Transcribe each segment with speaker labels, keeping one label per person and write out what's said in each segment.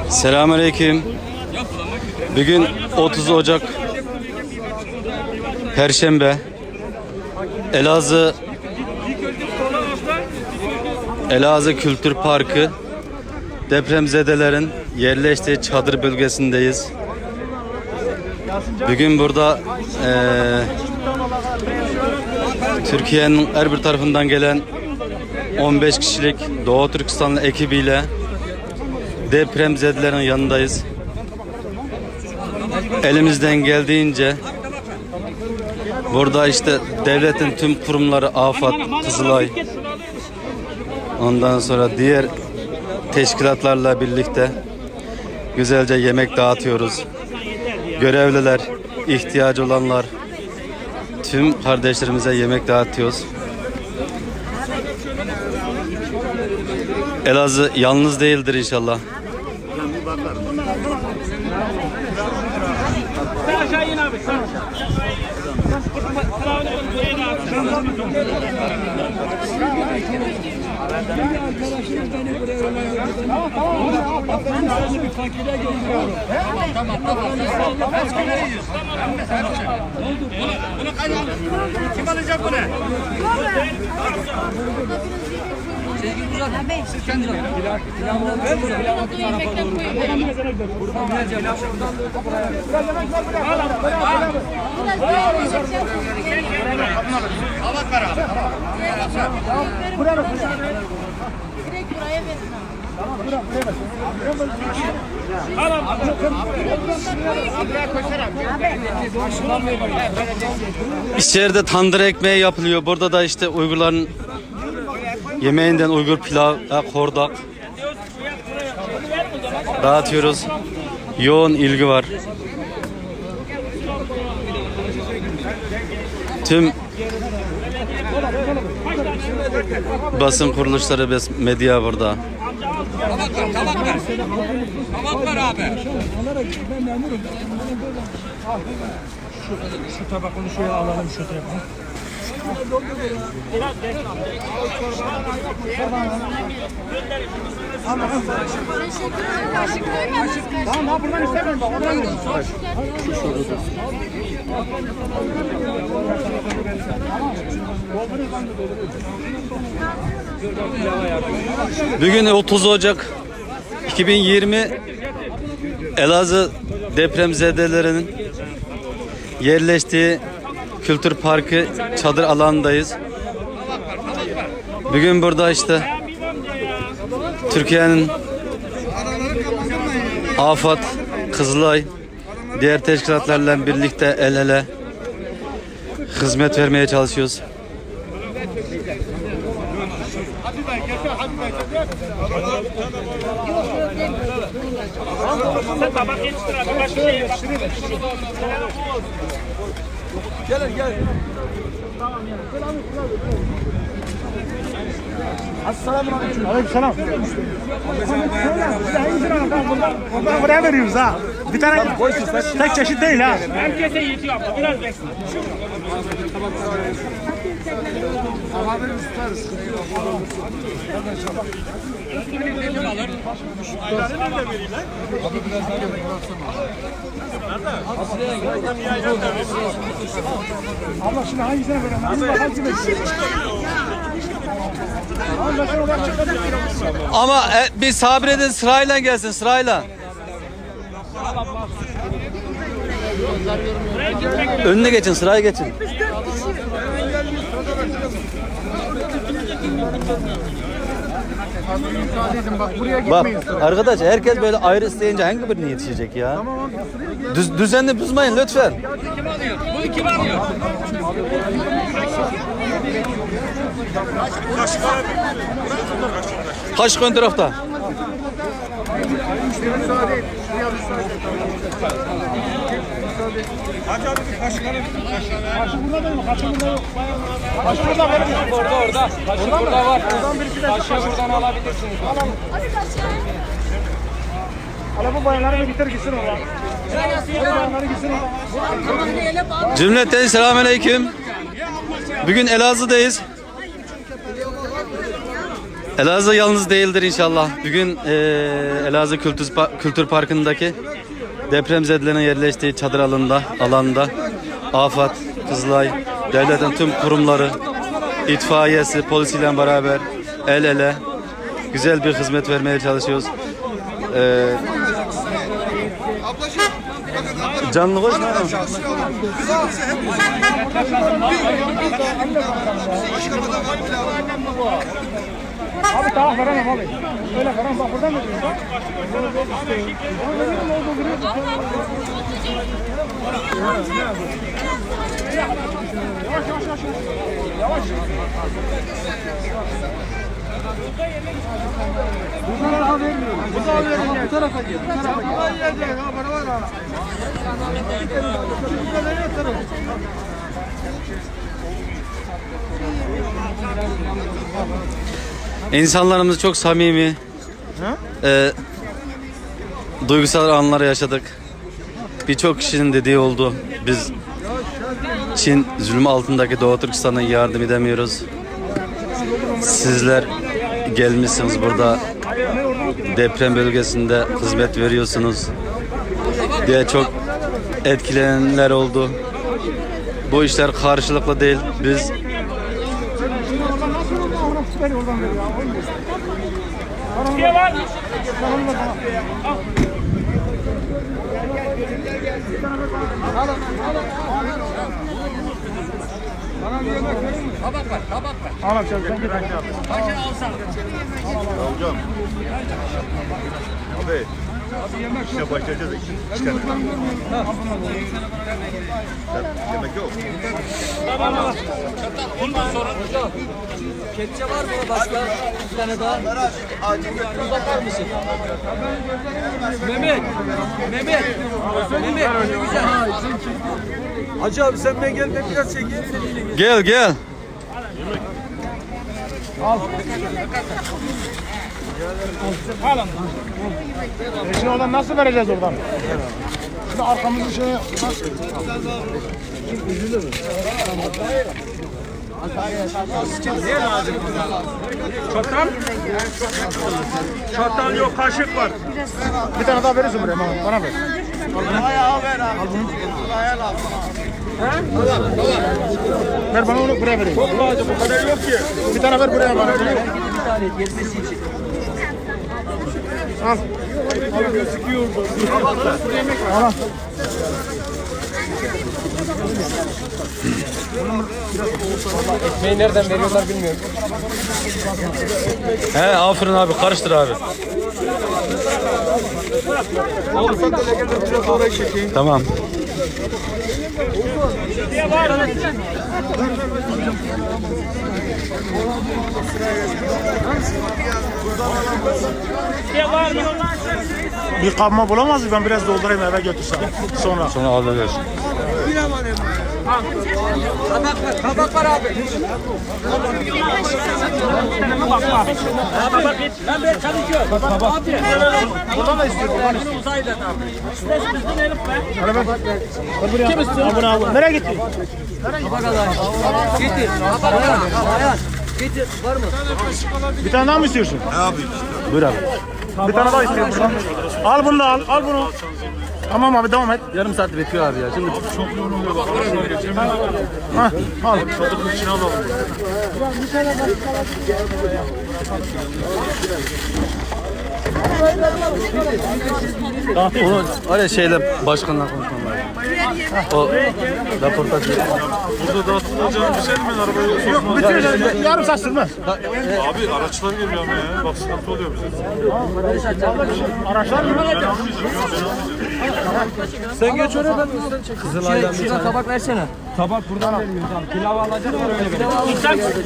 Speaker 1: Selamünaleyküm. Bugün 30 Ocak Perşembe. Elazığ Kültür Parkı depremzedelerin yerleştiği çadır bölgesindeyiz. Bugün burada Türkiye'nin her bir tarafından gelen 15 kişilik Doğu Türkistanlı ekibiyle depremzedelerin yanındayız. Elimizden geldiğince burada işte devletin tüm kurumları, AFAD, Kızılay, ondan sonra diğer teşkilatlarla birlikte güzelce yemek dağıtıyoruz. Görevliler, ihtiyacı olanlar, tüm kardeşlerimize yemek dağıtıyoruz. Elazığ yalnız değildir inşallah.
Speaker 2: Kim alacak bunu? Siz kendiniz alın. Tabak ver abi.
Speaker 3: Direkt buraya verin.
Speaker 1: İçeride tandır ekmeği yapılıyor. Burada da işte Uygurların yemeğinden Uygur pilav, kordak dağıtıyoruz. Yoğun ilgi var. Tüm basın kuruluşları, medya burada.
Speaker 2: Tabak ver abi.
Speaker 4: Şu tabakını şöyle alalım şu tarafa. Tamam buradan istemiyorum bak. Oradan gidelim.
Speaker 1: Bugün 30 Ocak 2020 Elazığ depremzedelerinin yerleştiği Kültür Parkı çadır alanındayız. Bugün burada işte Türkiye'nin AFAD, Kızılay, diğer teşkilatlarla birlikte el ele hizmet vermeye çalışıyoruz.
Speaker 4: Gel. Assalamualaikum. Aleykümselam. Ondan buraya veriyoruz ha. Bir tane tek çeşit değil ha.
Speaker 5: Herkese yetiyor ama biraz bekle.
Speaker 4: Abla şimdi hangisine verelim?
Speaker 1: Ama bir sabredin, sırayla gelsin, sırayla. Önüne geçin, sıraya geçin. Bak arkadaş, herkes böyle ayrı isteyince hangi birine yetişecek ya? Düzenli bozmayın lütfen.
Speaker 2: Bunu kim alıyor?
Speaker 1: Kaşık ön tarafta.
Speaker 4: Hacı abi bir kaşık alın. Kaşık burada değil mi? Kaşık burada yok. Kaşık burada var.
Speaker 5: Orada. Kaşık burada var. Kaşığı buradan alabilirsiniz.
Speaker 4: Hala bu bayanları bir bitir gitsin oraya. Bayanları gitsin oraya.
Speaker 1: Cümleten selamünaleyküm. Bugün Elazığ'dayız. Elazığ yalnız değildir inşallah. Bugün Elazığ Kültür Parkı'ndaki depremzedelerin yerleştiği çadır alanda AFAD, Kızılay, devletin tüm kurumları, itfaiyesi, polisiyle beraber el ele güzel bir hizmet vermeye çalışıyoruz. Canlı hoş mu?
Speaker 4: Abi tamam veremem abi. Öyle veremem bak buradan mı diyorsun? Yavaş. Bu tarafa vermiyorum. Bu tarafa vermiyorum. Bu tarafa gel. Bu tarafa gel. Ha bana var ha.
Speaker 1: İnsanlarımız çok samimi. Duygusal anlar yaşadık. Birçok kişinin dediği oldu. Biz Çin zulmü altındaki Doğu Türkistan'a yardım edemiyoruz. Sizler gelmişsiniz burada deprem bölgesinde hizmet veriyorsunuz diye çok etkilenenler oldu. Bu işler karşılıklı değil. Biz
Speaker 2: Tabak var, tabak var.
Speaker 4: Al abi sen bir dakika.
Speaker 2: Başını alsana.
Speaker 6: Hocam. Abi. İşe başlayacağız. Çıkalım. Yemek yok.
Speaker 2: Bundan sonra hocam.
Speaker 5: Kepçe var mı başka? Bir tane daha. Uzaklar mısın? Mehmet. Güzel. Hacı abi sen ben gel ben biraz çekeyim.
Speaker 1: gel.
Speaker 4: Şimdi oradan nasıl vereceğiz oradan? Şimdi arkamızı şeye...
Speaker 6: Çatal yok, kaşık var.
Speaker 4: Bir tane daha verirsin buraya bana ver.
Speaker 6: Ayağı ver abi.
Speaker 4: Ver bana onu buraya vereyim.
Speaker 6: Çok lazım, bu kadar yok ki.
Speaker 4: Bir tane ver buraya bana.
Speaker 5: Bir tane gezmesi için.
Speaker 4: Al. Al.
Speaker 5: Ekmeği nereden veriyorlar bilmiyorum.
Speaker 1: Aferin abi, karıştır abi. Tamam.
Speaker 4: Bir kapma bulamaz mı? Ben biraz doldurayım eve götürsem. Sonra.
Speaker 1: Alıyoruz.
Speaker 5: Tabak var abi.
Speaker 2: Ben böyle çalışıyorum. Abi.
Speaker 4: Buradan da istiyor. Buradan istiyor.
Speaker 2: Uzayla da.
Speaker 4: Hadi ver. Ver buraya. Kim istiyor? Abone abi. Nereye gitti?
Speaker 5: Getir. Ayhan. Getir. Var mı?
Speaker 4: Bir tane daha mı istiyorsun?
Speaker 1: Buyur abi.
Speaker 4: Bir tane daha istiyorum buradan. Al bunu da al. Al bunu. Tamam abi devam et.
Speaker 1: Yarım saat bekliyor abi ya. Şimdi
Speaker 4: Hah, al.
Speaker 1: onu öyle şeyle başkanla konuşmam lazım. O röportaj.
Speaker 6: Burada dağıtılacağını bir şey mi? Arabayı
Speaker 4: Yok bitireceğiz. Yarım saat sürmez.
Speaker 6: Abi araçlar geliyor ama ya. Bak sıkıntı oluyor bize.
Speaker 4: Araçlar mı?
Speaker 5: Sen geç oraya ben üstten çek. Kızılay'dan bir tane. Tabak versene.
Speaker 7: Tabak buradan vermiyoruz abi. Pilav alacağız var öyle verelim.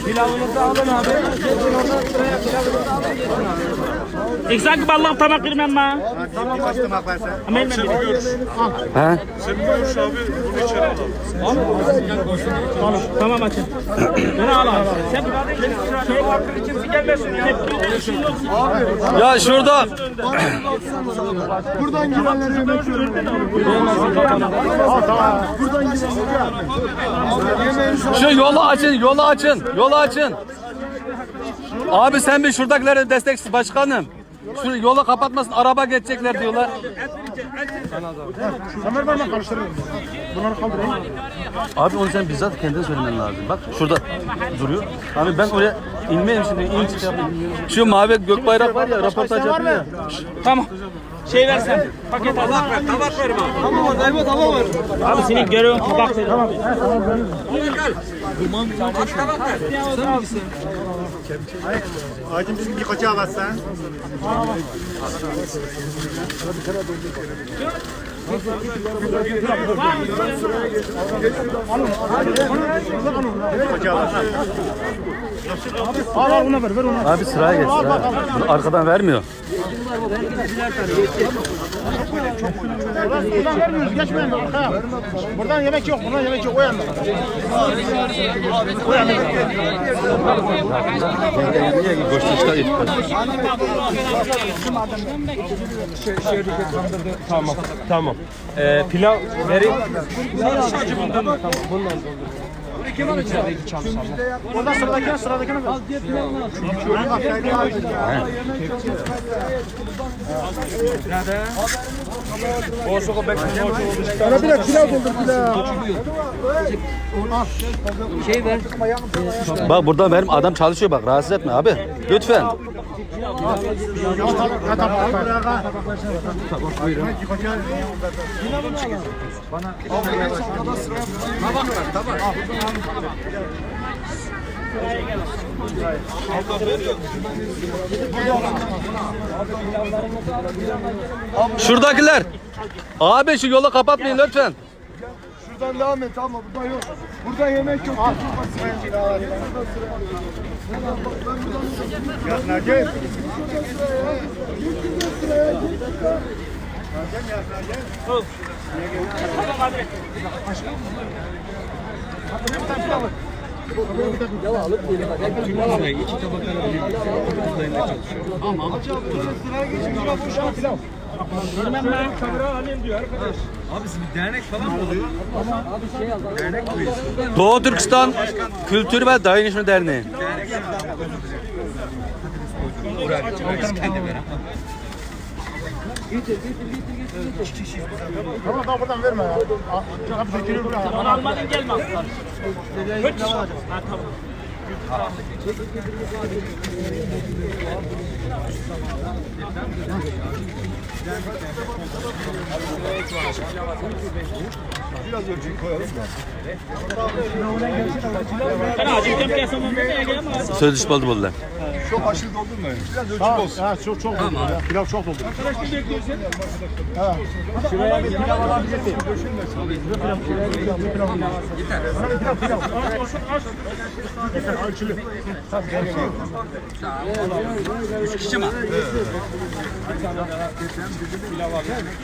Speaker 7: Pilavınızı alın abi. Geçin oradan sıraya pilavınızı alın geçin abi.
Speaker 8: İksak ballık tabak vermem ben.
Speaker 6: Kaç tabak versen? Senin görüş.
Speaker 1: He?
Speaker 6: Senin görüş abi. Bunu içeri alalım.
Speaker 8: Tamam açın. Bunu al abi. Sen şey hakkın için gelmesin ya.
Speaker 1: Ya şurada
Speaker 4: Buradan girenleri yemek yiyorum. Buradan girenleri
Speaker 1: şu yolu açın. Abi sen bir şuradakilere destek başkanım. Şu yola kapatmasın, araba geçecekler diyorlar.
Speaker 4: Sen ver bana karıştırırım. Bunları kaldırayım.
Speaker 1: Abi onu sen bizzat kendin söylemen lazım. Bak şurada duruyor. Abi ben oraya inmeyeyim şimdi. Şu mavi gökbayrak var ya, röportaj yapıyor ya.
Speaker 8: Tamam. Şey versen. Paket al.
Speaker 5: Tabak ver bana. Tamam orada evet tabak ver.
Speaker 8: Abi senin görevin tabak ver. Tamam.
Speaker 4: Acım bizim bir koça alırsan. Al ona ver ona.
Speaker 1: Abi sıraya geç. Sıraya. Bunu arkadan vermiyor.
Speaker 4: Buradan vermiyoruz, geçmeyin arkaya. Buradan yemek yok, buradan yemek yok, o yanda. O yanda.
Speaker 8: Tamam. Tamam. Pilav vereyim.
Speaker 4: Oradan sıradakine ver. Sana bir de pilav doldur pilav.
Speaker 1: Bak burada benim adam çalışıyor bak, rahatsız etme abi. Lütfen. Şuradakiler. Abi şu yolu kapatmayın lütfen.
Speaker 4: Şuradan devam et ama burada yok. Burada yemek yok. Gel.
Speaker 1: Doğu Türkistan Kültür ve Dayanışma Derneği.
Speaker 4: Tamam daha buradan verme ya. Abi çekiliyor buraya.
Speaker 8: Onu almadın gelme aslan. Kaç? Ha tamam.
Speaker 4: Biraz ölçüyü koyalım da.
Speaker 8: Ben acil yapıyorsam onu da geleyim abi.
Speaker 1: Sözleşme oldu bunlar.
Speaker 4: Çok aşırı doldurmayın. Biraz ölçü olsun. Ha, çok doldur. Ya. Pilav çok doldur.
Speaker 8: Arkadaş bir bekliyorsun.
Speaker 4: Evet. Şuraya bir pilav alabilirsin. Pilav. Yeter. Pilav. Yeter. Ölçülü.
Speaker 2: Üç kişi mi?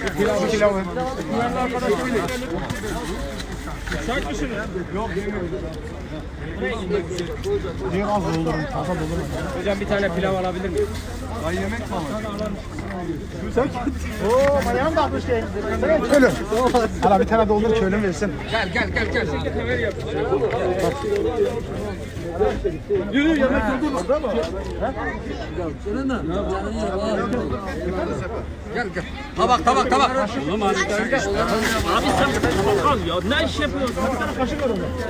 Speaker 4: Pilav.
Speaker 8: Şart mısın ya?
Speaker 4: Niye az doldurun? Fazla doldurun.
Speaker 8: Hocam bir tane pilav alabilir miyim?
Speaker 4: Oo, manyak da atmış ki. Sen köylü. Hala bir tane doldur köylü versin.
Speaker 2: Gel.
Speaker 4: Yürü yemek doldur değil mi?
Speaker 2: Gel. Tabak.
Speaker 8: Abi sen tabak al ya. Ne iş yapıyorsun?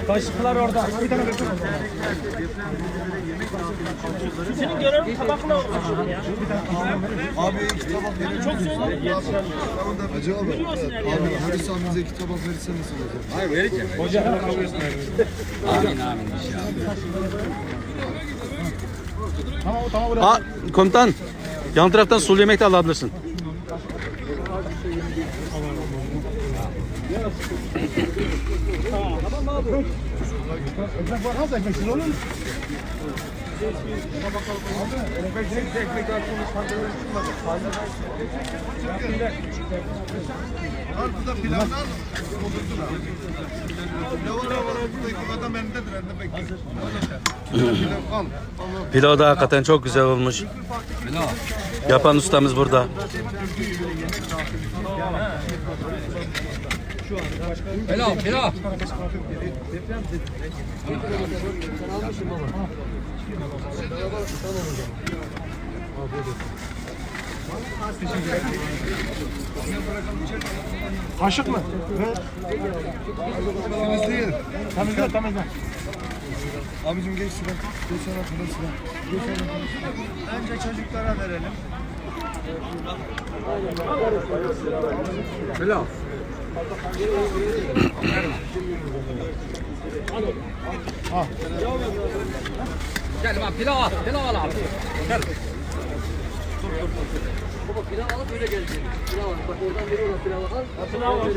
Speaker 8: Kaşıklar orada. Senin görevin tabakla uğraşıyorsun ya.
Speaker 9: Abi iki tabak verir
Speaker 8: Çok söyle.
Speaker 9: Hacı abi. Abi Haris abimize iki tabak verirsen nasıl olacak?
Speaker 2: Hayır vereceğim. Amin inşallah.
Speaker 1: Komutan, yan taraftan sulu yemek de alabilirsin.
Speaker 4: Ekmek var nasıl ekmeksiz olur mu?
Speaker 9: Burada pilav var. Pilav var. Buradaki adam elindedir. Elinde bekliyor. Pilav al.
Speaker 1: Pilav da hakikaten çok güzel olmuş. Yapan ustamız burada.
Speaker 2: Pilav.
Speaker 4: Kaşık mı? Evet.
Speaker 9: Temizleyin.
Speaker 4: Temizle temizle.
Speaker 9: Abicim geç sıra. Geç sıra. Geç sıra. Önce çocuklara verelim.
Speaker 2: Pilav. Gel bak pilav al. Pilav al abi. Gel.
Speaker 5: Baba pilav alıp öyle gelecek. Pilav al. Bak oradan veriyorlar pilav al. Pilav al.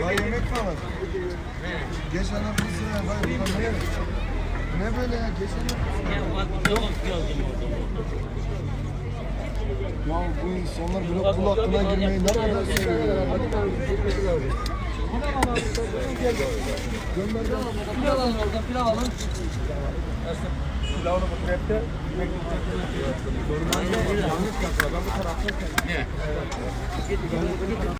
Speaker 9: Vay yemek mi var? Geç ana bir sıra. Vay buradan ne yemek? Ne böyle ya? Geç ana. Ya bu insanlar böyle kul hakkına girmeyi ne kadar seviyor ya.
Speaker 5: Pilav alın oradan pilav alın.
Speaker 4: Pilavını bu trepte.